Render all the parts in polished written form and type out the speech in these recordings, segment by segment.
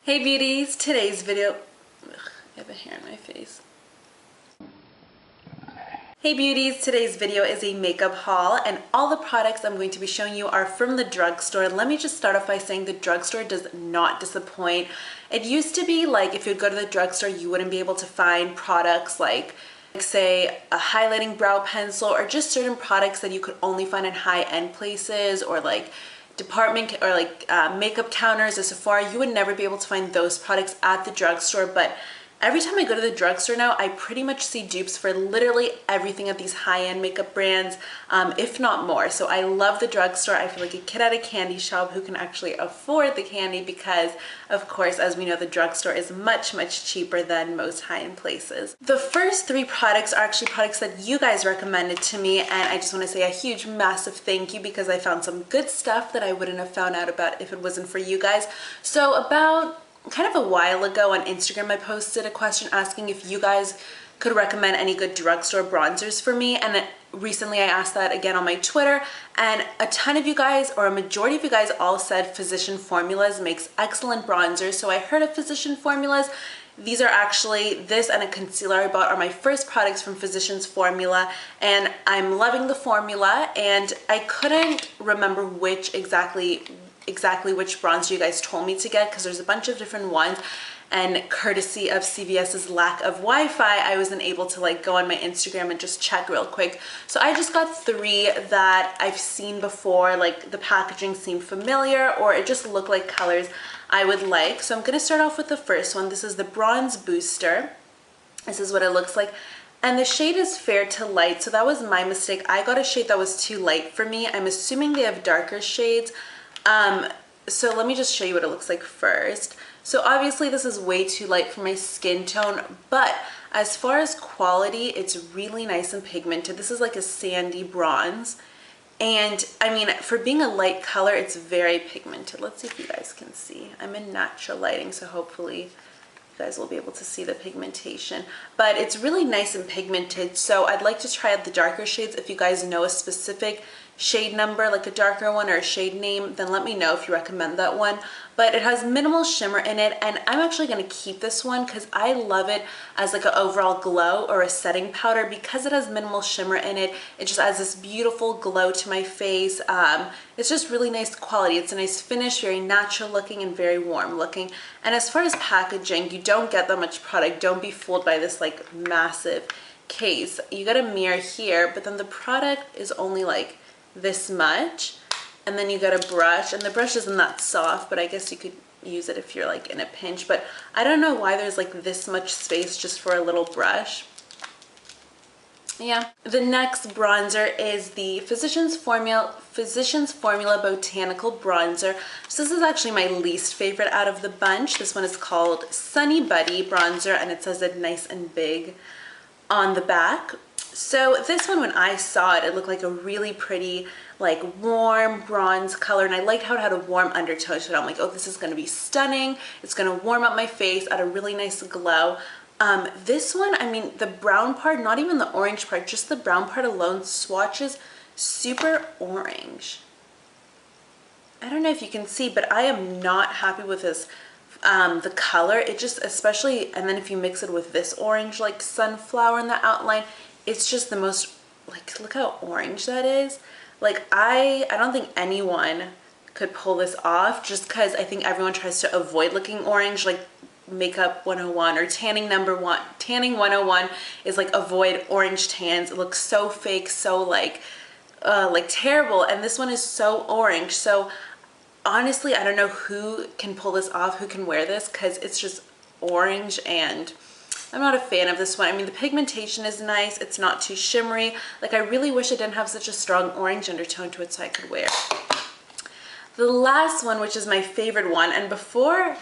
Hey beauties, today's video, I have a hair in my face. Hey beauties, today's video is a makeup haul and all the products I'm going to be showing you are from the drugstore. Let me just start off by saying the drugstore does not disappoint. It used to be like if you'd go to the drugstore you wouldn't be able to find products like say a highlighting brow pencil or just certain products that you could only find in high-end places or like department or like makeup counters or Sephora. You would never be able to find those products at the drugstore, but every time I go to the drugstore now, I pretty much see dupes for literally everything at these high-end makeup brands, if not more. So I love the drugstore. I feel like a kid at a candy shop who can actually afford the candy because, of course, as we know, the drugstore is much, much cheaper than most high-end places. The first three products are actually products that you guys recommended to me, and I just want to say a huge, massive thank you because I found some good stuff that I wouldn't have found out about if it wasn't for you guys. So about kind of a while ago on Instagram, I posted a question asking if you guys could recommend any good drugstore bronzers for me, and recently I asked that again on my Twitter, and a ton of you guys, or a majority of you guys, all said Physician Formulas makes excellent bronzers. So I heard of Physician Formulas. These are actually, this and a concealer I bought are my first products from Physician's Formula, and I'm loving the formula, and I couldn't remember which exactly which bronzer you guys told me to get because there's a bunch of different ones, and courtesy of CVS's lack of Wi-Fi, I wasn't able to like go on my Instagram and just check real quick. So I just got three that I've seen before, like the packaging seemed familiar or it just looked like colors I would like. So I'm gonna start off with the first one. This is the Bronze Booster. This is what it looks like. And the shade is Fair to Light, so that was my mistake. I got a shade that was too light for me. I'm assuming they have darker shades. So let me just show you what it looks like first. So obviously this is way too light for my skin tone, but as far as quality, it's really nice and pigmented. This is like a sandy bronze. And I mean, for being a light color, it's very pigmented. Let's see if you guys can see. I'm in natural lighting, so hopefully you guys will be able to see the pigmentation. But it's really nice and pigmented, so I'd like to try out the darker shades. If you guys know a specific shade number, like a darker one or a shade name, then let me know if you recommend that one. But it has minimal shimmer in it, and I'm actually going to keep this one because I love it as like an overall glow or a setting powder. Because it has minimal shimmer in it, it just adds this beautiful glow to my face. It's just really nice quality. It's a nice finish, very natural looking and very warm looking. And as far as packaging, you don't get that much product. Don't be fooled by this like massive case. You get a mirror here, but then the product is only like this much, and then you get a brush, and the brush isn't that soft, but I guess you could use it if you're like in a pinch. But I don't know why there's like this much space just for a little brush. Yeah. The next bronzer is the Physician's Formula Botanical Bronzer. So this is actually my least favorite out of the bunch. This one is called Sunny Buddy Bronzer, and it says it nice and big on the back. So this one, when I saw it, it looked like a really pretty, like warm bronze color, and I liked how it had a warm undertone. So I'm like, oh, this is going to be stunning. It's going to warm up my face, add a really nice glow. This one, I mean, the brown part, not even the orange part, just the brown part alone swatches super orange. I don't know if you can see, but I am not happy with this. The color, it just, especially, and then if you mix it with this orange, like sunflower in the outline, it's just the most, like, look how orange that is. Like, I don't think anyone could pull this off, just because I think everyone tries to avoid looking orange, like Makeup 101 or Tanning 101 is like avoid orange tans. It looks so fake, so like terrible, and this one is so orange. So honestly, I don't know who can pull this off, who can wear this, because it's just orange, and I'm not a fan of this one. I mean, the pigmentation is nice. It's not too shimmery. Like, I really wish it didn't have such a strong orange undertone to it so I could wear. The last one, which is my favorite one, and before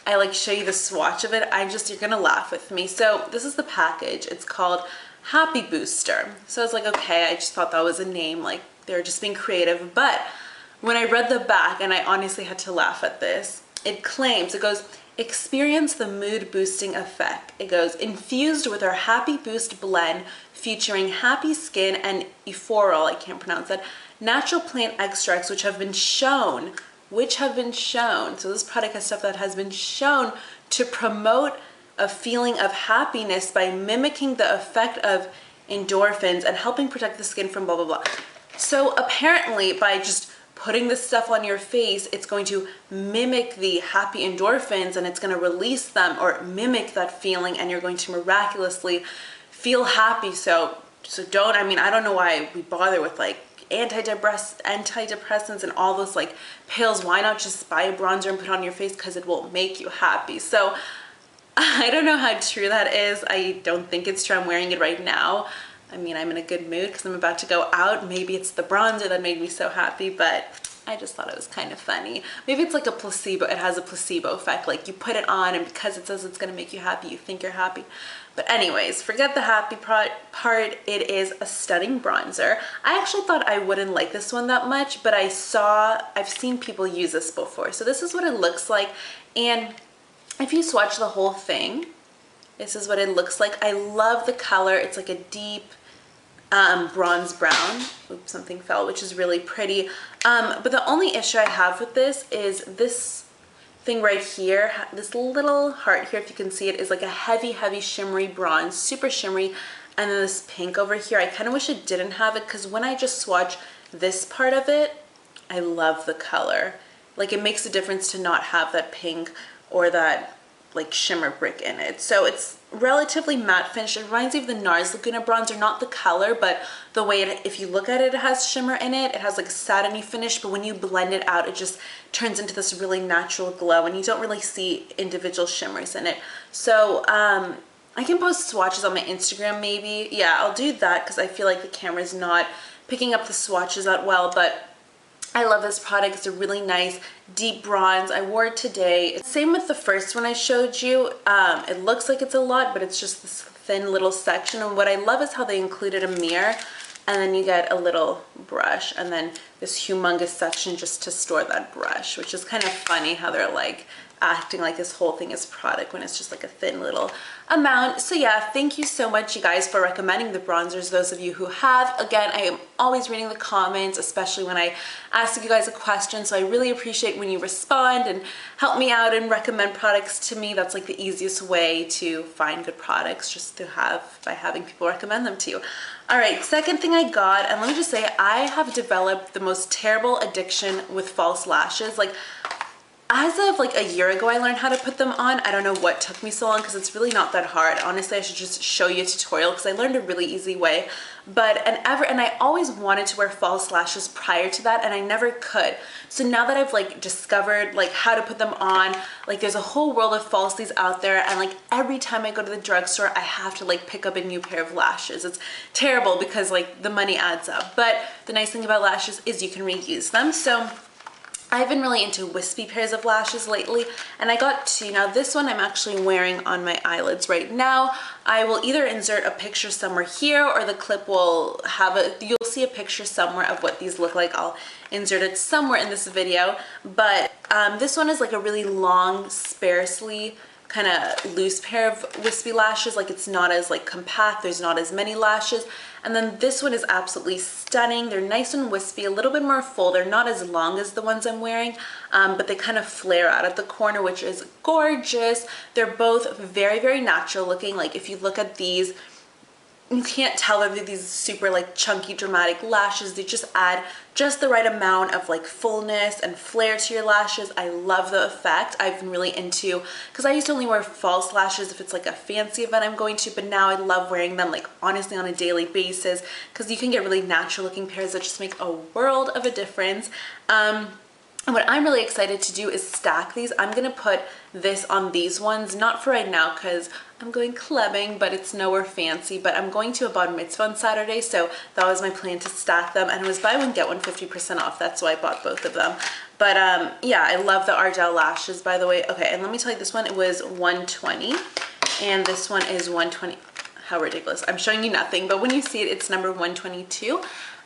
I like show you the swatch of it, you're gonna laugh with me. So this is the package. It's called Happy Booster. So I was like, okay, I just thought that was a name, like they were just being creative. But when I read the back, and I honestly had to laugh at this, it claims, it goes, experience the mood boosting effect. It goes, infused with our Happy Boost blend featuring happy skin and euphorol, I can't pronounce that, natural plant extracts which have been shown which have been shown, so this product has stuff that has been shown to promote a feeling of happiness by mimicking the effect of endorphins and helping protect the skin from blah, blah, blah. So apparently by just putting this stuff on your face, it's going to mimic the happy endorphins and it's going to release them or mimic that feeling, and you're going to miraculously feel happy. So don't, I mean, I don't know why we bother with like antidepressants and all those like pills. Why not just buy a bronzer and put it on your face, because it will make you happy. So I don't know how true that is. I don't think it's true. I'm wearing it right now. I mean, I'm in a good mood because I'm about to go out. Maybe it's the bronzer that made me so happy, but I just thought it was kind of funny. Maybe it's like a placebo. It has a placebo effect. Like you put it on and because it says it's going to make you happy, you think you're happy. But anyways, forget the happy part. It is a stunning bronzer. I actually thought I wouldn't like this one that much, but I've seen people use this before. So this is what it looks like. And if you swatch the whole thing, this is what it looks like. I love the color. It's like a deep bronze brown. Oops, something fell, which is really pretty. But the only issue I have with this is this thing right here, this little heart here, if you can see it, is like a heavy, heavy shimmery bronze, super shimmery. And then this pink over here, I kind of wish it didn't have it, because when I just swatch this part of it, I love the color. Like it makes a difference to not have that pink or that like shimmer brick in it. So it's relatively matte finish. It reminds me of the NARS Laguna bronzer, not the color, but the way it, if you look at it, it has shimmer in it. It has like a satiny finish, but when you blend it out, it just turns into this really natural glow, and you don't really see individual shimmers in it. So I can post swatches on my Instagram maybe. Yeah, I'll do that because I feel like the camera's not picking up the swatches that well, but I love this product. It's a really nice deep bronze. I wore it today. Same with the first one I showed you. It looks like it's a lot, but it's just this thin little section. And what I love is how they included a mirror, and then you get a little brush, and then this humongous section just to store that brush, which is kind of funny how they're like acting like this whole thing is product when it's just like a thin little amount. So yeah, thank you so much, you guys, for recommending the bronzers, those of you who have. Again, I am always reading the comments, especially when I ask you guys a question, so I really appreciate when you respond and help me out and recommend products to me. That's like the easiest way to find good products, just to have by having people recommend them to you. All right, second thing I got, and let me just say, I have developed the most terrible addiction with false lashes. Like, as of like a year ago, I learned how to put them on. I don't know what took me so long, because it's really not that hard. Honestly, I should just show you a tutorial because I learned a really easy way. And I always wanted to wear false lashes prior to that, and I never could. So now that I've like discovered like how to put them on, like there's a whole world of falsies out there, and like every time I go to the drugstore, I have to like pick up a new pair of lashes. It's terrible because like the money adds up. But the nice thing about lashes is you can reuse them. So I've been really into wispy pairs of lashes lately, and I got two. Now this one I'm actually wearing on my eyelids right now. I will either insert a picture somewhere here, or the clip will have you'll see a picture somewhere of what these look like. I'll insert it somewhere in this video. But this one is like a really long, sparsely kind of loose pair of wispy lashes. Like it's not as like compact, there's not as many lashes. And then this one is absolutely stunning. They're nice and wispy, a little bit more full. They're not as long as the ones I'm wearing, but they kind of flare out at the corner, which is gorgeous. They're both very, very natural looking. Like if you look at these, you can't tell that they're these super like chunky dramatic lashes. They just add just the right amount of like fullness and flare to your lashes. I love the effect. I've been really into, because I used to only wear false lashes if it's like a fancy event I'm going to, but now I love wearing them like honestly on a daily basis, because you can get really natural looking pairs that just make a world of a difference. And what I'm really excited to do is stack these. I'm gonna put this on these ones, not for right now because I'm going clubbing, but it's nowhere fancy. But I'm going to a bar mitzvah on Saturday, so that was my plan, to stack them. And it was buy one, get one 50% off. That's why I bought both of them. But yeah, I love the Ardell lashes, by the way. Okay, and let me tell you, this one, it was $120, and this one is $120. How ridiculous. I'm showing you nothing, but when you see it, it's number 122.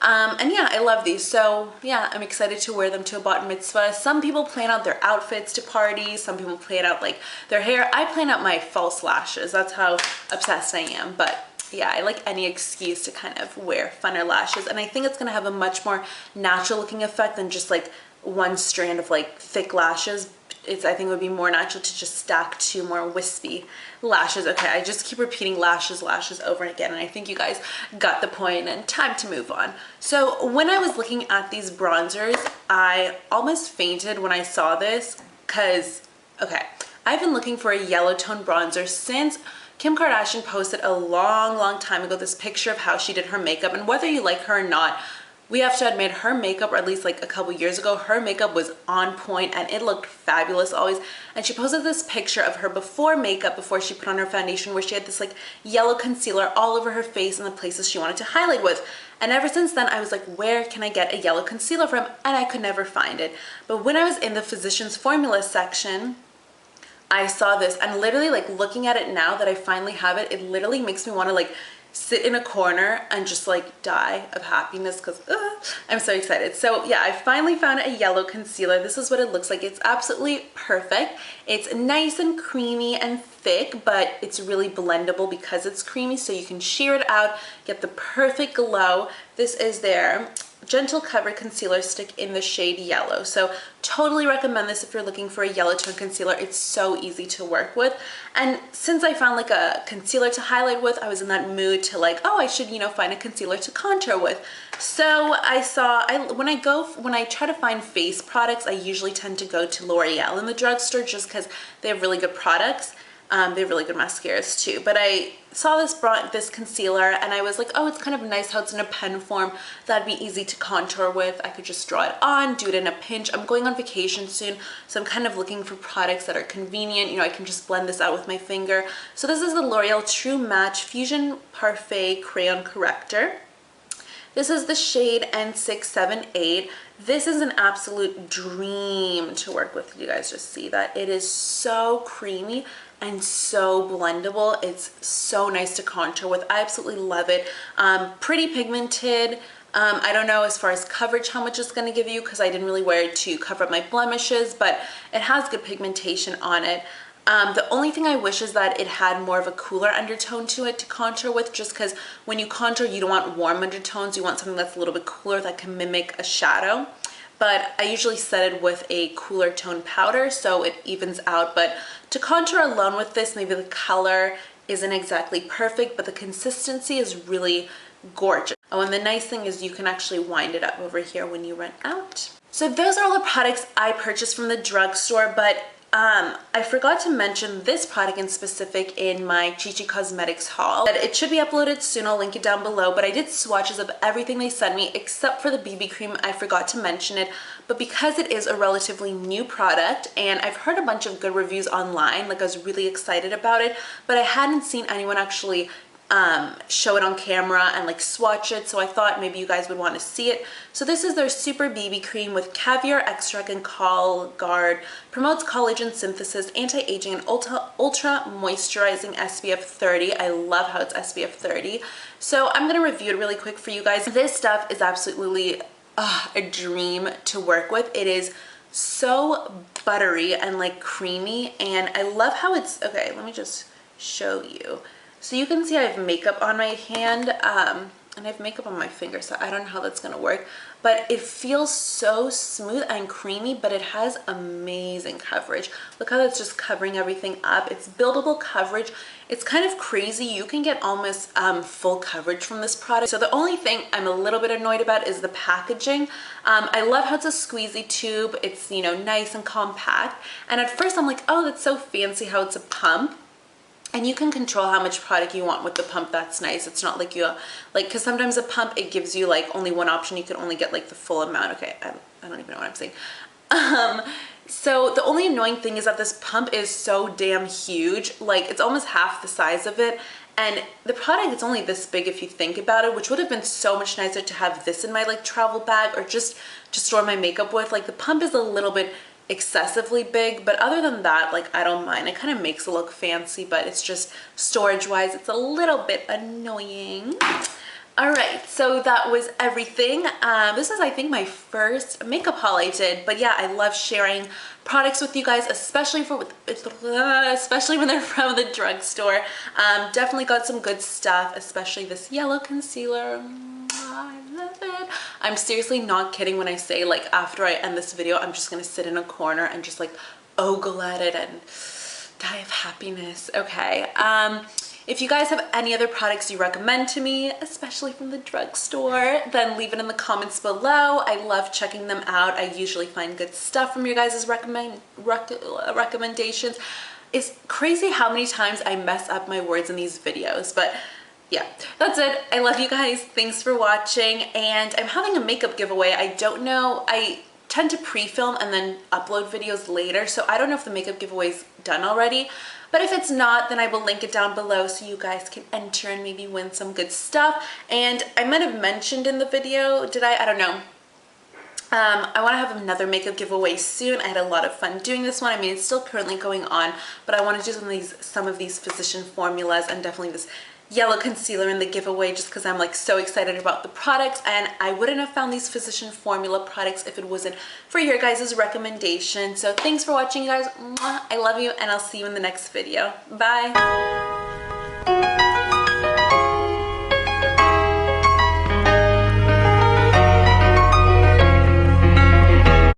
And yeah, I love these. So yeah, I'm excited to wear them to a bat mitzvah. Some people plan out their outfits to parties. Some people plan out like their hair. I plan out my false lashes. That's how obsessed I am. But yeah, I like any excuse to kind of wear funner lashes. And I think it's going to have a much more natural looking effect than just like one strand of like thick lashes. I think it would be more natural to just stack 2 more wispy lashes. Okay, I just keep repeating lashes over and again, and I think you guys got the point, and time to move on. So when I was looking at these bronzers, I almost fainted when I saw this because, okay, I've been looking for a yellow tone bronzer since Kim Kardashian posted a long time ago this picture of how she did her makeup, and whether you like her or not, we have to admit her makeup, or at least like a couple years ago, her makeup was on point and it looked fabulous always. And she posted this picture of her before makeup, before she put on her foundation, where she had this like yellow concealer all over her face and the places she wanted to highlight with. And ever since then, I was like, where can I get a yellow concealer from? And I could never find it. But when I was in the Physicians Formula section, I saw this, and literally like looking at it now that I finally have it, it literally makes me want to like sit in a corner and just like die of happiness because I'm so excited. So yeah, I finally found a yellow concealer. This is what it looks like. It's absolutely perfect. It's nice and creamy and thick, but it's really blendable because it's creamy, so you can sheer it out, get the perfect glow. This is their Gentle Cover Concealer Stick in the shade Yellow. So totally recommend this if you're looking for a yellow tone concealer. It's so easy to work with. And since I found like a concealer to highlight with, I was in that mood to like, oh, I should, you know, find a concealer to contour with. So I saw, when I try to find face products, I usually tend to go to L'Oreal in the drugstore just because they have really good products. They have really good mascaras too. But I saw this concealer and I was like, oh, it's kind of nice how it's in a pen form. That'd be easy to contour with. I could just draw it on, do it in a pinch. I'm going on vacation soon, so I'm kind of looking for products that are convenient. You know, I can just blend this out with my finger. So this is the L'Oreal True Match Fusion Parfait Crayon Corrector. This is the shade N678. This is an absolute dream to work with. You guys just see that. It is so creamy and so blendable. It's so nice to contour with. I absolutely love it. Pretty pigmented. I don't know as far as coverage how much it's going to give you because I didn't really wear it to cover up my blemishes, but it has good pigmentation on it. The only thing I wish is that it had more of a cooler undertone to it to contour with, just because when you contour, you don't want warm undertones. You want something that's a little bit cooler that can mimic a shadow. But I usually set it with a cooler tone powder, so it evens out. But to contour alone with this, maybe the color isn't exactly perfect, but the consistency is really gorgeous. Oh, and the nice thing is you can actually wind it up over here when you run out. So those are all the products I purchased from the drugstore, but I forgot to mention this product in specific in my Chi Chi Cosmetics haul. It should be uploaded soon, I'll link it down below, but I did swatches of everything they sent me except for the BB cream. I forgot to mention it, but because it is a relatively new product and I've heard a bunch of good reviews online, like I was really excited about it, but I hadn't seen anyone actually show it on camera and like swatch it, so I thought maybe you guys would want to see it. So this is their Super BB Cream with caviar extract and Guard. Promotes collagen synthesis, anti-aging, and ultra moisturizing SPF 30. I love how it's SPF 30. So I'm going to review it really quick for you guys. This stuff is absolutely a dream to work with. It is so buttery and like creamy, and I love how it's, okay, let me just show you. So you can see I have makeup on my hand and I have makeup on my finger, so I don't know how that's gonna work, but it feels so smooth and creamy, but it has amazing coverage. Look how that's just covering everything up. It's buildable coverage. It's kind of crazy. You can get almost full coverage from this product. So the only thing I'm a little bit annoyed about is the packaging. I love how it's a squeezy tube. It's, you know, nice and compact. And at first I'm like, oh, that's so fancy how it's a pump. And you can control how much product you want with the pump. That's nice. It's not like you, like, because sometimes a pump, it gives you like only one option. You can only get like the full amount. Okay, I don't even know what I'm saying. So the only annoying thing is that this pump is so damn huge. Like, it's almost half the size of it. And the product is only this big if you think about it, which would have been so much nicer to have this in my like travel bag or just to store my makeup with. Like, the pump is a little bit excessively big, but other than that, like, I don't mind. It kind of makes it look fancy, but it's just storage wise, it's a little bit annoying. All right, so that was everything. This is, I think, my first makeup haul I did, but yeah, I love sharing products with you guys, especially when they're from the drugstore. Definitely got some good stuff, especially this yellow concealer. I love it. I'm seriously not kidding when I say, like, after I end this video, I'm just gonna sit in a corner and just like ogle at it and die of happiness. Okay, if you guys have any other products you recommend to me, especially from the drugstore, then leave it in the comments below. I love checking them out. I usually find good stuff from your guys' recommendations. It's crazy how many times I mess up my words in these videos, but yeah, that's it. I love you guys. Thanks for watching, and I'm having a makeup giveaway. I don't know, I tend to pre-film and then upload videos later, so I don't know if the makeup giveaway is done already, but if it's not, then I will link it down below so you guys can enter and maybe win some good stuff. And I might have mentioned in the video, did I don't know, I want to have another makeup giveaway soon. I had a lot of fun doing this one. I mean, it's still currently going on, but I want to do some of these Physician formulas, and definitely this yellow concealer in the giveaway, just because I'm like so excited about the products, and I wouldn't have found these Physician formula products if it wasn't for your guys' recommendation. So thanks for watching, you guys. Mwah. I love you, and I'll see you in the next video. Bye.